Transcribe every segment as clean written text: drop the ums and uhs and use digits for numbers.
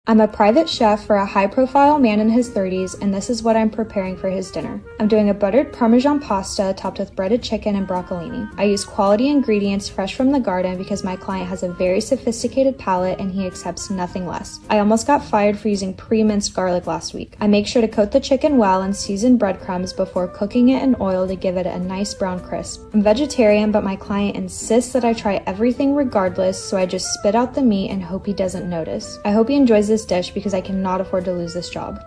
I'm a private chef for a high-profile man in his 30s, and this is what I'm preparing for his dinner. I'm doing a buttered Parmesan pasta topped with breaded chicken and broccolini. I use quality ingredients fresh from the garden because my client has a very sophisticated palate and he accepts nothing less. I almost got fired for using pre-minced garlic last week. I make sure to coat the chicken well and season breadcrumbs before cooking it in oil to give it a nice brown crisp. I'm vegetarian, but my client insists that I try everything regardless, so I just spit out the meat and hope he doesn't notice. I hope he enjoys this dish because I cannot afford to lose this job.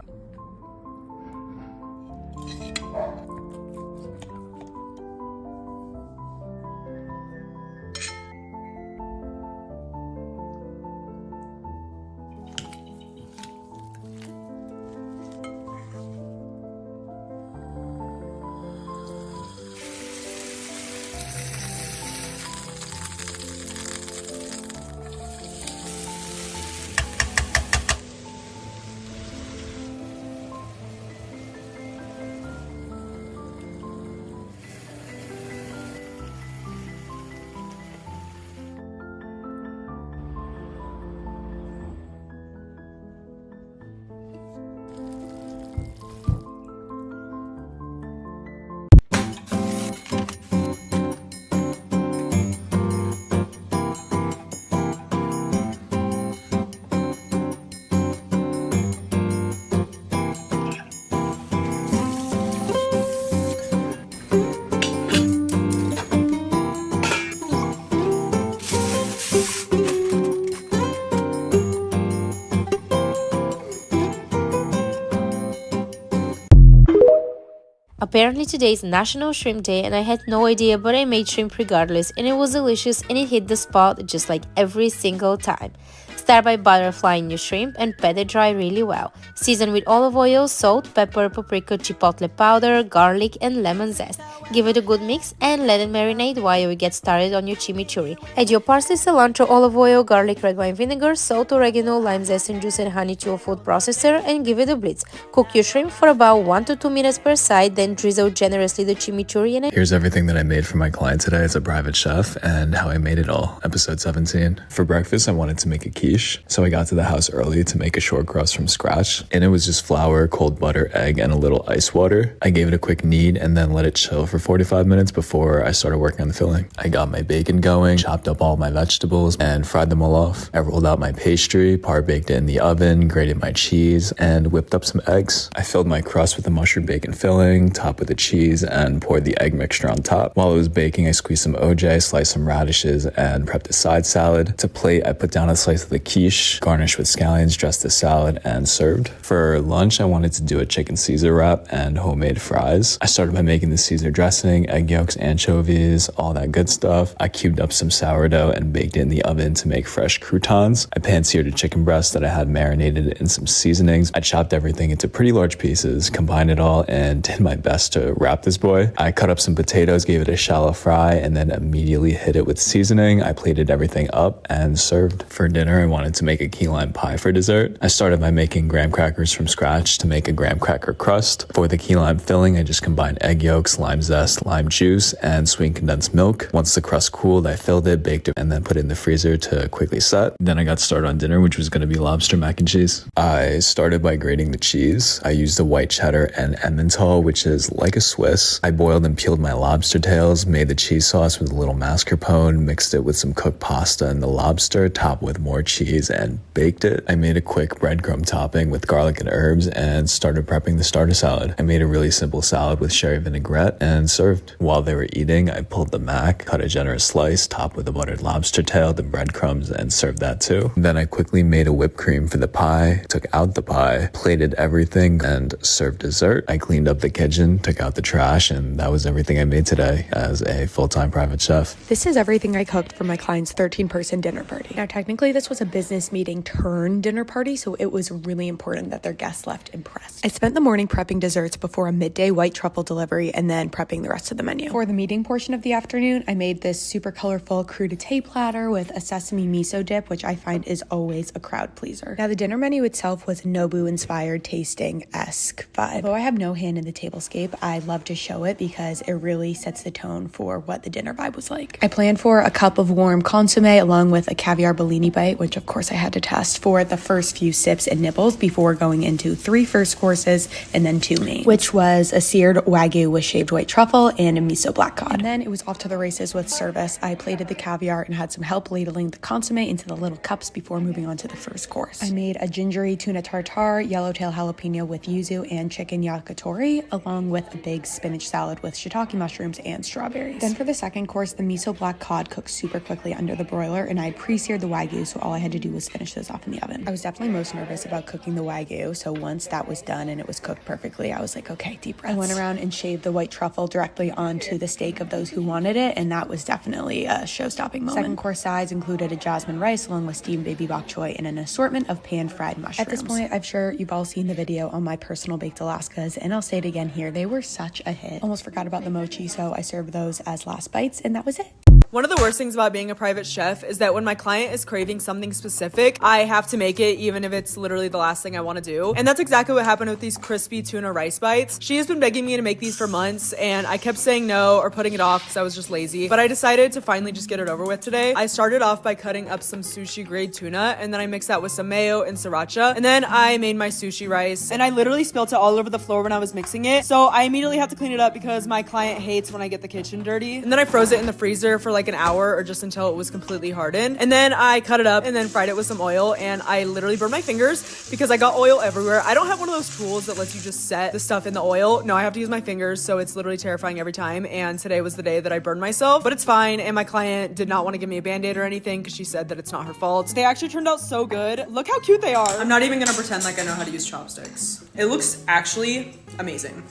Apparently today is National Shrimp Day and I had no idea, but I made shrimp regardless and it was delicious and it hit the spot just like every single time. Start by butterflying your shrimp and pat it dry really well. Season with olive oil, salt, pepper, paprika, chipotle powder, garlic and lemon zest. Give it a good mix and let it marinate while you get started on your chimichurri. Add your parsley, cilantro, olive oil, garlic, red wine vinegar, salt, oregano, lime zest and juice and honey to a food processor and give it a blitz. Cook your shrimp for about 1 to 2 minutes per side, then drizzle generously the chimichurri in it. Here's everything that I made for my client today as a private chef and how I made it all. Episode 17. For breakfast, I wanted to make a quiche, so I got to the house early to make a short crust from scratch. And it was just flour, cold butter, egg, and a little ice water. I gave it a quick knead and then let it chill for 45 minutes before I started working on the filling. I got my bacon going, chopped up all my vegetables, and fried them all off. I rolled out my pastry, par baked it in the oven, grated my cheese, and whipped up some eggs. I filled my crust with a mushroom bacon filling, topped with the cheese, and poured the egg mixture on top. While it was baking, I squeezed some OJ, sliced some radishes, and prepped a side salad. To plate, I put down a slice of the quiche, garnished with scallions, dressed the salad, and served. For lunch, I wanted to do a chicken Caesar wrap and homemade fries. I started by making the Caesar dressing, egg yolks, anchovies, all that good stuff. I cubed up some sourdough and baked it in the oven to make fresh croutons. I pan-seared a chicken breast that I had marinated in some seasonings. I chopped everything into pretty large pieces, combined it all, and did my best to wrap this boy. I cut up some potatoes, gave it a shallow fry, and then immediately hit it with seasoning. I plated everything up and served. For dinner, I wanted to make a key lime pie for dessert. I started by making graham crackers from scratch to make a graham cracker crust. For the key lime filling, I just combined egg yolks, lime zest, lime juice, and sweet condensed milk. Once the crust cooled, I filled it, baked it, and then put it in the freezer to quickly set. Then I got started on dinner, which was going to be lobster mac and cheese. I started by grating the cheese. I used the white cheddar and Emmental, which is like a Swiss. I boiled and peeled my lobster tails, made the cheese sauce with a little mascarpone, mixed it with some cooked pasta and the lobster, topped with more cheese, and baked it. I made a quick breadcrumb topping with garlic and herbs and started prepping the starter salad. I made a really simple salad with sherry vinaigrette and served. While they were eating, I pulled the mac, cut a generous slice, topped with a buttered lobster tail, the breadcrumbs, and served that too. Then I quickly made a whipped cream for the pie, took out the pie, plated everything, and served dessert. I cleaned up the kitchen, took out the trash, and that was everything I made today as a full-time private chef. This is everything I cooked for my client's 13-person dinner party. Now, technically, this was a business meeting turn dinner party, so it was really important that their guests left impressed. I spent the morning prepping desserts before a midday white truffle delivery and then prepping the rest of the menu. For the meeting portion of the afternoon, I made this super colorful crudité platter with a sesame miso dip, which I find is always a crowd pleaser. Now, the dinner menu itself was a Nobu-inspired tasting-esque vibe. Although I have no hand in the tablescape, shape, I love to show it because it really sets the tone for what the dinner vibe was like. I planned for a cup of warm consomme along with a caviar Bellini bite, which of course I had to test for the first few sips and nibbles before going into 3 first courses and then 2 mains, which was a seared Wagyu with shaved white truffle and a miso black cod. And then it was off to the races with service. I plated the caviar and had some help ladling the consomme into the little cups before moving on to the first course. I made a gingery tuna tartare, yellowtail jalapeno with yuzu and chicken yakitori, along with a big spinach salad with shiitake mushrooms and strawberries. Then for the second course, the miso black cod cooked super quickly under the broiler, and I had pre-seared the Wagyu, so all I had to do was finish this off in the oven. I was definitely most nervous about cooking the Wagyu, so once that was done and it was cooked perfectly, I was like, okay, deep breaths. I went around and shaved the white truffle directly onto the steak of those who wanted it, and that was definitely a show-stopping moment. Second course sides included a jasmine rice along with steamed baby bok choy and an assortment of pan-fried mushrooms. At this point, I'm sure you've all seen the video on my personal baked Alaskas, and I'll say it again here, they were such a hit. Almost forgot about the mochi, so I served those as last bites, and that was it. One of the worst things about being a private chef is that when my client is craving something specific, I have to make it even if it's literally the last thing I want to do. And that's exactly what happened with these crispy tuna rice bites. She has been begging me to make these for months, and I kept saying no or putting it off because I was just lazy. But I decided to finally just get it over with today. I started off by cutting up some sushi grade tuna, and then I mixed that with some mayo and sriracha. And then I made my sushi rice, and I literally spilled it all over the floor when I was mixing it. So I immediately have to clean it up because my client hates when I get the kitchen dirty. And then I froze it in the freezer for like an hour or just until it was completely hardened. And then I cut it up and then fried it with some oil, and I literally burned my fingers because I got oil everywhere. I don't have one of those tools that lets you just set the stuff in the oil. No, I have to use my fingers, so it's literally terrifying every time. And today was the day that I burned myself, but it's fine. And my client did not want to give me a band-aid or anything because she said that it's not her fault. They actually turned out so good. Look how cute they are. I'm not even gonna pretend like I know how to use chopsticks. It looks actually amazing.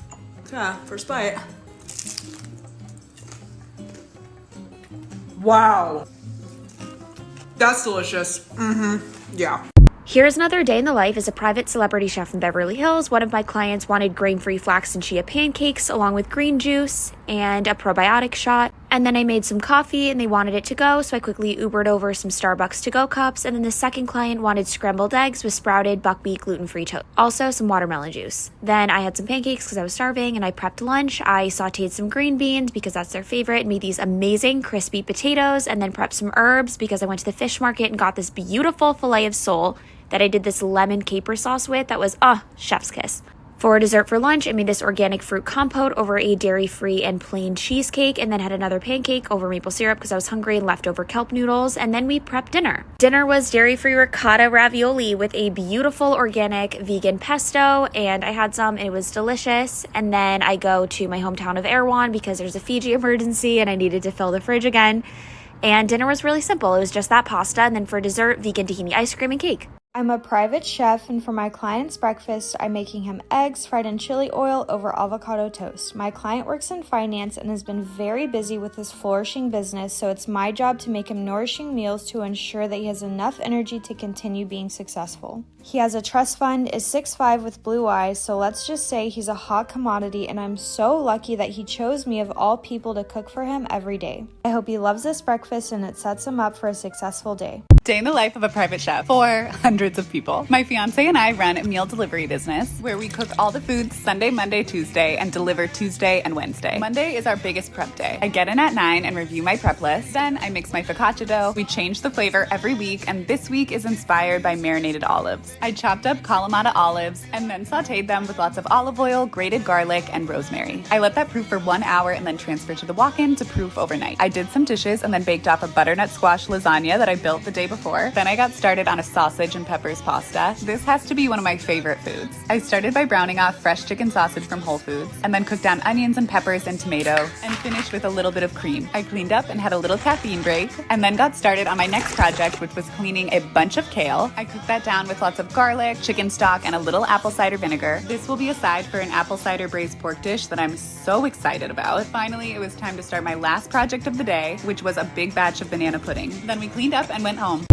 Yeah, first bite. Wow. That's delicious. Yeah. Here's another day in the life as a private celebrity chef in Beverly Hills. One of my clients wanted grain-free flax and chia pancakes along with green juice and a probiotic shot. And then I made some coffee and they wanted it to go, so I quickly Ubered over some Starbucks to-go cups. And then the second client wanted scrambled eggs with sprouted buckwheat gluten-free toast. Also some watermelon juice. Then I had some pancakes because I was starving and I prepped lunch. I sauteed some green beans because that's their favorite, made these amazing crispy potatoes, and then prepped some herbs because I went to the fish market and got this beautiful filet of sole that I did this lemon caper sauce with. That was, chef's kiss. For dessert for lunch, I made this organic fruit compote over a dairy-free and plain cheesecake, and then had another pancake over maple syrup because I was hungry, and leftover kelp noodles, and then we prepped dinner. Dinner was dairy-free ricotta ravioli with a beautiful organic vegan pesto, and I had some, and it was delicious. And then I go to my hometown of Erewhon because there's a Fiji emergency and I needed to fill the fridge again. And dinner was really simple. It was just that pasta, and then for dessert, vegan tahini ice cream and cake. I'm a private chef, and for my client's breakfast, I'm making him eggs fried in chili oil over avocado toast. My client works in finance and has been very busy with his flourishing business, so it's my job to make him nourishing meals to ensure that he has enough energy to continue being successful. He has a trust fund, is 6'5" with blue eyes, so let's just say he's a hot commodity, and I'm so lucky that he chose me of all people to cook for him every day. I hope he loves this breakfast and it sets him up for a successful day. Day in the life of a private chef for hundreds of people. My fiance and I run a meal delivery business where we cook all the foods Sunday, Monday, Tuesday, and deliver Tuesday and Wednesday. Monday is our biggest prep day. I get in at 9 and review my prep list. Then I mix my focaccia dough. We change the flavor every week, and this week is inspired by marinated olives. I chopped up Kalamata olives and then sauteed them with lots of olive oil, grated garlic, and rosemary. I let that proof for 1 hour and then transfer to the walk-in to proof overnight. I did some dishes and then baked off a butternut squash lasagna that I built the day before. Then I got started on a sausage and peppers pasta. This has to be one of my favorite foods. I started by browning off fresh chicken sausage from Whole Foods, and then cooked down onions and peppers and tomato, and finished with a little bit of cream. I cleaned up and had a little caffeine break, and then got started on my next project, which was cleaning a bunch of kale. I cooked that down with lots of garlic, chicken stock, and a little apple cider vinegar. This will be a side for an apple cider braised pork dish that I'm so excited about. Finally, it was time to start my last project of the day, which was a big batch of banana pudding. Then we cleaned up and went home.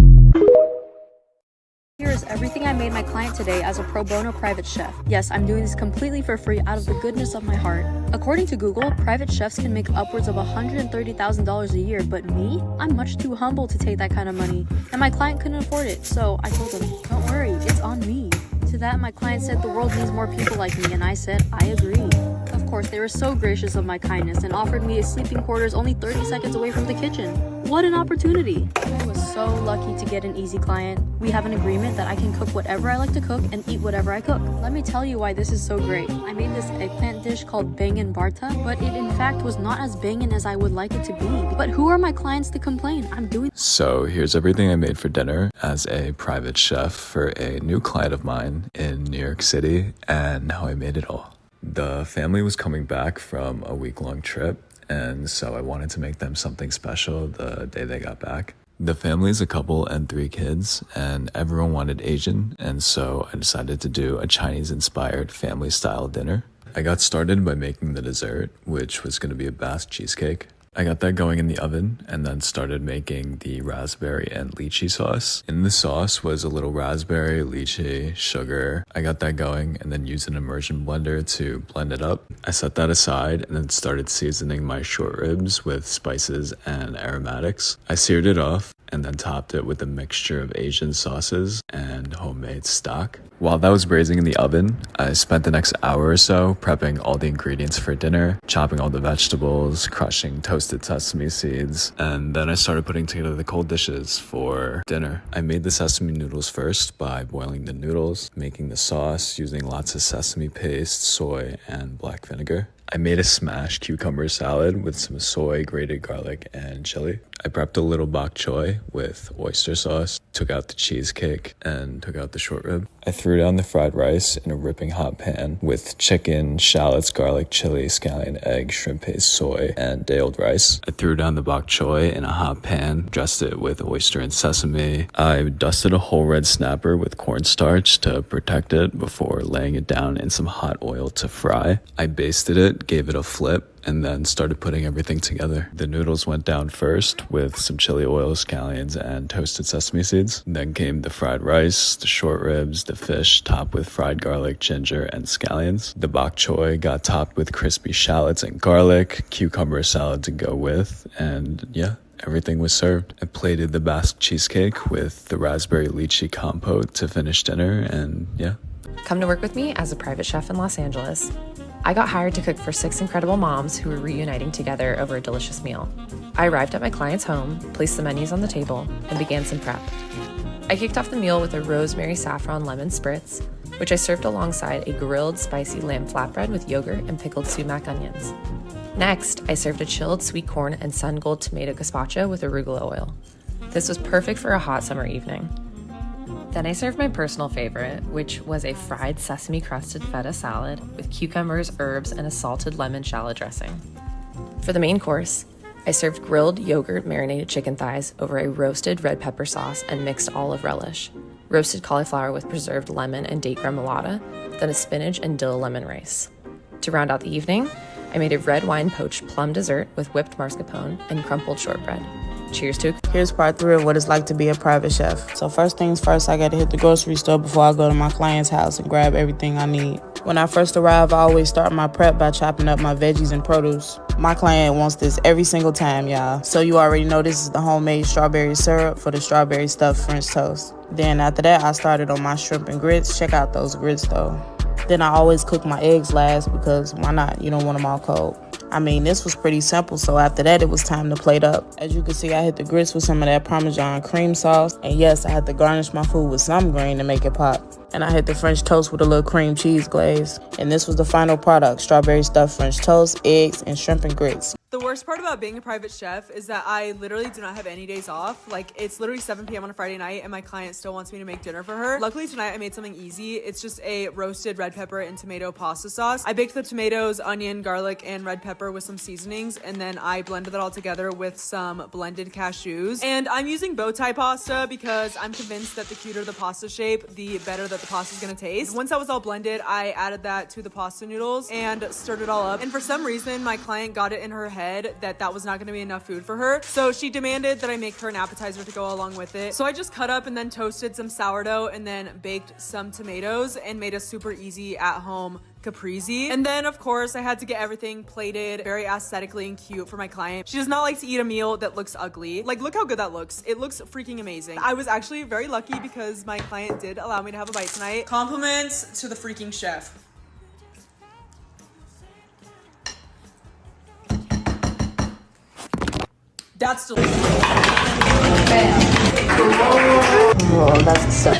Here is everything I made my client today as a pro bono private chef. Yes, I'm doing this completely for free out of the goodness of my heart. According to Google, private chefs can make upwards of $130,000 a year, but me? I'm much too humble to take that kind of money, and my client couldn't afford it, so I told him, don't worry, it's on me. To that, my client said the world needs more people like me, and I said, I agree. Of of course, they were so gracious of my kindness and offered me a sleeping quarters only 30 seconds away from the kitchen. What an opportunity! I was so lucky to get an easy client. We have an agreement that I can cook whatever I like to cook and eat whatever I cook. Let me tell you why this is so great. I made this eggplant dish called bangin' barta, but it in fact was not as bangin' as I would like it to be. But who are my clients to complain? I'm doing. So here's everything I made for dinner as a private chef for a new client of mine in New York City, and how I made it all. The family was coming back from a week-long trip, and so I wanted to make them something special the day they got back. The family's a couple and 3 kids, and everyone wanted Asian, and so I decided to do a Chinese-inspired family-style dinner. I got started by making the dessert, which was going to be a Basque cheesecake. I got that going in the oven and then started making the raspberry and lychee sauce. In the sauce was a little raspberry, lychee, sugar. I got that going and then used an immersion blender to blend it up. I set that aside and then started seasoning my short ribs with spices and aromatics. I seared it off and then topped it with a mixture of Asian sauces and homemade stock. While that was braising in the oven, I spent the next hour or so prepping all the ingredients for dinner, chopping all the vegetables, crushing toasted sesame seeds, and then I started putting together the cold dishes for dinner. I made the sesame noodles first by boiling the noodles, making the sauce using lots of sesame paste, soy, and black vinegar. I made a smashed cucumber salad with some soy, grated garlic, and chili. I prepped a little bok choy with oyster sauce, took out the cheesecake, and took out the short rib. I threw down the fried rice in a ripping hot pan with chicken, shallots, garlic, chili, scallion, egg, shrimp paste, soy, and day-old rice. I threw down the bok choy in a hot pan, dressed it with oyster and sesame. I dusted a whole red snapper with cornstarch to protect it before laying it down in some hot oil to fry. I basted it, gave it a flip, and then started putting everything together. The noodles went down first with some chili oil, scallions, and toasted sesame seeds. Then came the fried rice, the short ribs, the fish topped with fried garlic, ginger, and scallions. The bok choy got topped with crispy shallots and garlic, cucumber salad to go with, and yeah, everything was served. I plated the Basque cheesecake with the raspberry lychee compote to finish dinner, and yeah. Come to work with me as a private chef in Los Angeles. I got hired to cook for 6 incredible moms who were reuniting together over a delicious meal. I arrived at my client's home, placed the menus on the table, and began some prep. I kicked off the meal with a rosemary saffron lemon spritz, which I served alongside a grilled spicy lamb flatbread with yogurt and pickled sumac onions. Next, I served a chilled sweet corn and sun gold tomato gazpacho with arugula oil. This was perfect for a hot summer evening. Then I served my personal favorite, which was a fried sesame crusted feta salad with cucumbers, herbs, and a salted lemon shallot dressing. For the main course, I served grilled yogurt marinated chicken thighs over a roasted red pepper sauce and mixed olive relish, roasted cauliflower with preserved lemon and date remoulade, then a spinach and dill lemon rice. To round out the evening, I made a red wine poached plum dessert with whipped mascarpone and crumpled shortbread. Cheers to. Here's part 3 of what it's like to be a private chef. So first things first, I gotta hit the grocery store before I go to my client's house and grab everything I need. When I first arrive, I always start my prep by chopping up my veggies and produce. My client wants this every single time, y'all. So you already know this is the homemade strawberry syrup for the strawberry stuffed French toast. Then after that, I started on my shrimp and grits. Check out those grits though. Then I always cook my eggs last because why not? You don't want them all cold. I mean, this was pretty simple, so after that, it was time to plate up. As you can see, I hit the grits with some of that Parmesan cream sauce. And yes, I had to garnish my food with some green to make it pop. And I hit the French toast with a little cream cheese glaze. And this was the final product, strawberry stuffed French toast, eggs, and shrimp and grits. The worst part about being a private chef is that I literally do not have any days off. Like, it's literally 7 p.m. on a Friday night and my client still wants me to make dinner for her. Luckily tonight I made something easy. It's just a roasted red pepper and tomato pasta sauce. I baked the tomatoes, onion, garlic, and red pepper with some seasonings, and then I blended that all together with some blended cashews. And I'm using bow tie pasta because I'm convinced that the cuter the pasta shape, the better that the pasta is gonna taste. Once that was all blended, I added that to the pasta noodles and stirred it all up. And for some reason, my client got it in her head that was not going to be enough food for her. So she demanded that I make her an appetizer to go along with it. So I just cut up and then toasted some sourdough and then baked some tomatoes and made a super easy at-home caprese. And then of course I had to get everything plated very aesthetically and cute for my client. She does not like to eat a meal that looks ugly. Like, look how good that looks. It looks freaking amazing. I was actually very lucky because my client did allow me to have a bite tonight. Compliments to the freaking chef. That's delicious. Oh, that's so.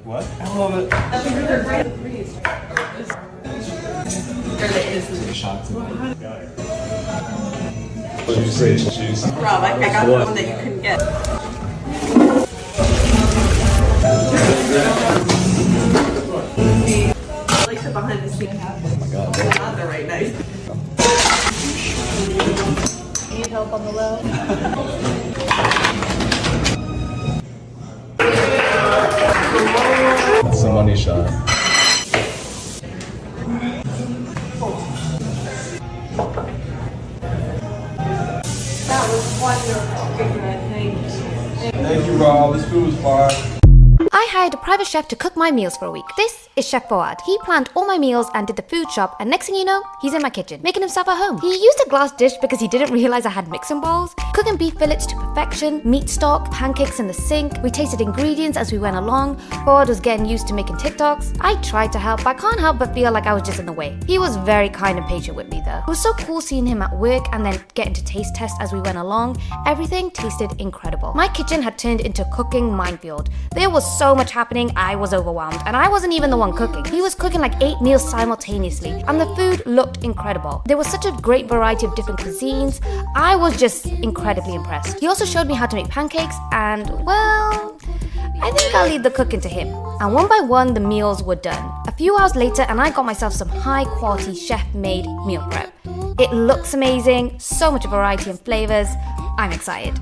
What? I love it. Juice. Rob, I got the one that you couldn't get. Like the behind the scenes. Oh my god. Not the right knife. Need help on the low? That's the money shot. That was wonderful. Thank you, Rob. This food was fire. I hired a private chef to cook my meals for a week. This is Chef Fawad. He planned all my meals and did the food shop, and next thing you know, he's in my kitchen, making himself at home. He used a glass dish because he didn't realize I had mixing bowls, cooking beef fillets to perfection, meat stock, pancakes in the sink. We tasted ingredients as we went along. Fawad was getting used to making TikToks. I tried to help, but I can't help but feel like I was just in the way. He was very kind and patient with me though. It was so cool seeing him at work and then getting to taste test as we went along. Everything tasted incredible. My kitchen had turned into a cooking minefield. There was so much happening, I was overwhelmed, and I wasn't even the one cooking. He was cooking like 8 meals simultaneously, and the food looked incredible. There was such a great variety of different cuisines. I was just incredibly impressed. He also showed me how to make pancakes, and well, I think I'll leave the cooking to him. And one by one, the meals were done. A few hours later, and I got myself some high-quality chef-made meal prep. It looks amazing, so much variety and flavors. I'm excited.